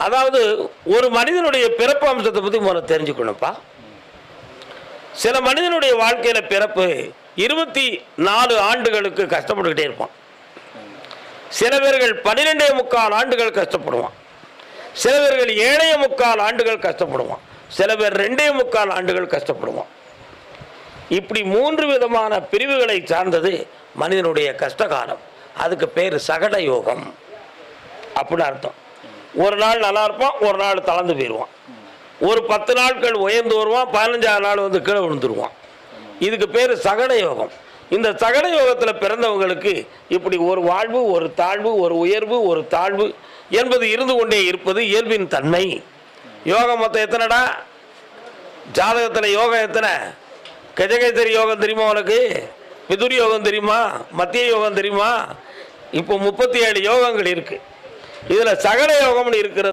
அதாவது ஒரு மனிதனுடைய பிறப்பு அம்சத்தை பற்றி முதல்ல தெரிஞ்சுக்கணும்ப்பா. சில மனிதனுடைய வாழ்க்கையில் பிறப்பு 24 ஆண்டுகளுக்கு கஷ்டப்பட்டுக்கிட்டே இருப்பான். சில பேர்கள் 12.25 ஆண்டுகள் கஷ்டப்படுவான். சில பேர்கள் 7.25 ஆண்டுகள் கஷ்டப்படுவான். சில பேர் 2.25 ஆண்டுகள் கஷ்டப்படுவான். இப்படி 3 விதமான பிரிவுகளை சார்ந்தது மனிதனுடைய கஷ்டகாலம். அதுக்கு பேர் சகட யோகம் அப்படின்னு அர்த்தம். ஒரு நாள் நல்லா இருப்பான், ஒரு நாள் தளர்ந்து போயிடுவான். ஒரு 10 நாட்கள் உயர்ந்து வருவான், 15ஆவது நாள் வந்து கீழே விழுந்துருவான். இதுக்கு பேர் சகட யோகம். இந்த சகட யோகத்தில் பிறந்தவங்களுக்கு இப்படி ஒரு வாழ்வு, ஒரு தாழ்வு, ஒரு உயர்வு, ஒரு தாழ்வு என்பது இருந்து கொண்டே இருப்பது இயல்பின் தன்மை. யோகம் மொத்தம் எத்தனைடா? ஜாதகத்தில் யோகம் எத்தனை? கஜகேசரி யோகம் தெரியுமா உனக்கு? பிதுர் யோகம் தெரியுமா? மத்திய யோகம் தெரியுமா? இப்போ 37 யோகங்கள் இருக்கு. இதில் சகட யோகம்னு இருக்கிறது.